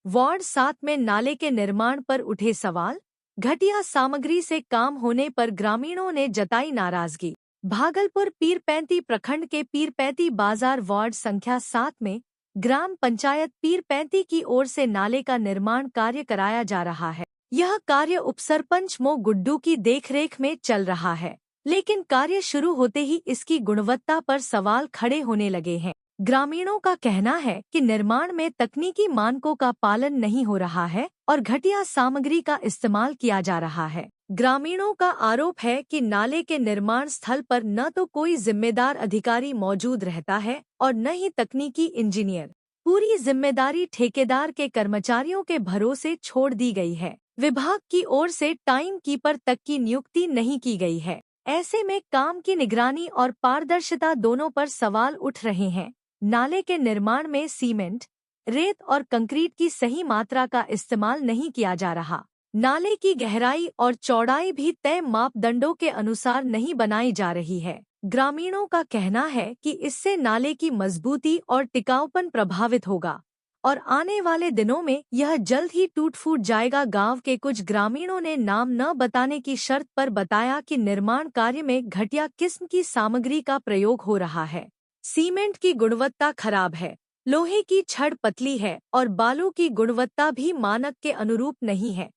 Ward 7 में नाले के निर्माण पर उठे सवाल, घटिया सामग्री से काम होने पर ग्रामीणों ने जताई नाराजगी। भागलपुर पीरपैंती प्रखंड के पीरपैंती बाजार वार्ड संख्या 7 में ग्राम पंचायत पीरपैंती की ओर से नाले का निर्माण कार्य कराया जा रहा है। यह कार्य उपसरपंच मो गुड्डू की देखरेख में चल रहा है, लेकिन कार्य शुरू होते ही इसकी गुणवत्ता पर सवाल खड़े होने लगे हैं। ग्रामीणों का कहना है कि निर्माण में तकनीकी मानकों का पालन नहीं हो रहा है और घटिया सामग्री का इस्तेमाल किया जा रहा है। ग्रामीणों का आरोप है कि नाले के निर्माण स्थल पर न तो कोई जिम्मेदार अधिकारी मौजूद रहता है और न ही तकनीकी इंजीनियर। पूरी जिम्मेदारी ठेकेदार के कर्मचारियों के भरोसे छोड़ दी गई है। विभाग की ओर से टाइम कीपर तक की नियुक्ति नहीं की गई है। ऐसे में काम की निगरानी और पारदर्शिता दोनों पर सवाल उठ रहे हैं। नाले के निर्माण में सीमेंट, रेत और कंक्रीट की सही मात्रा का इस्तेमाल नहीं किया जा रहा। नाले की गहराई और चौड़ाई भी तय मापदंडों के अनुसार नहीं बनाई जा रही है। ग्रामीणों का कहना है कि इससे नाले की मजबूती और टिकाऊपन प्रभावित होगा और आने वाले दिनों में यह जल्द ही टूट फूट जाएगा। गांव के कुछ ग्रामीणों ने नाम न बताने की शर्त पर बताया कि निर्माण कार्य में घटिया किस्म की सामग्री का प्रयोग हो रहा है। सीमेंट की गुणवत्ता खराब है, लोहे की छड़ पतली है और बालू की गुणवत्ता भी मानक के अनुरूप नहीं है।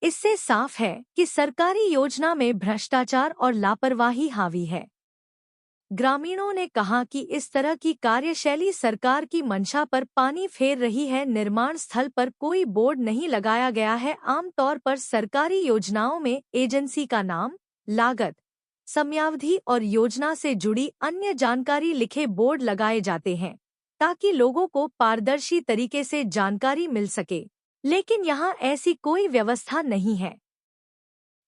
इससे साफ है कि सरकारी योजना में भ्रष्टाचार और लापरवाही हावी है। ग्रामीणों ने कहा कि इस तरह की कार्यशैली सरकार की मंशा पर पानी फेर रही है। निर्माण स्थल पर कोई बोर्ड नहीं लगाया गया है। आमतौर पर सरकारी योजनाओं में एजेंसी का नाम, लागत, समयावधि और योजना से जुड़ी अन्य जानकारी लिखे बोर्ड लगाए जाते हैं ताकि लोगों को पारदर्शी तरीके से जानकारी मिल सके, लेकिन यहाँ ऐसी कोई व्यवस्था नहीं है।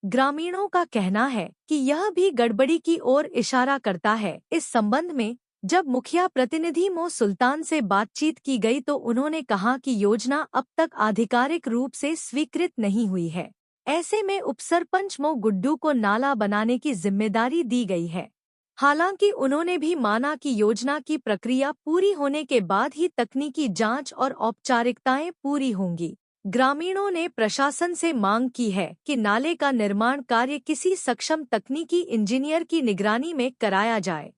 ग्रामीणों का कहना है कि यह भी गड़बड़ी की ओर इशारा करता है। इस संबंध में जब मुखिया प्रतिनिधि मो सुल्तान से बातचीत की गई तो उन्होंने कहा कि योजना अब तक आधिकारिक रूप से स्वीकृत नहीं हुई है। ऐसे में उपसरपंच मो गुड्डू को नाला बनाने की जिम्मेदारी दी गई है। हालांकि उन्होंने भी माना कि योजना की प्रक्रिया पूरी होने के बाद ही तकनीकी जांच और औपचारिकताएं पूरी होंगी। ग्रामीणों ने प्रशासन से मांग की है कि नाले का निर्माण कार्य किसी सक्षम तकनीकी इंजीनियर की निगरानी में कराया जाए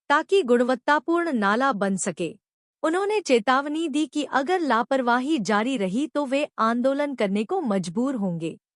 ताकि गुणवत्तापूर्ण नाला बन सके। उन्होंने चेतावनी दी कि अगर लापरवाही जारी रही तो वे आंदोलन करने को मजबूर होंगे।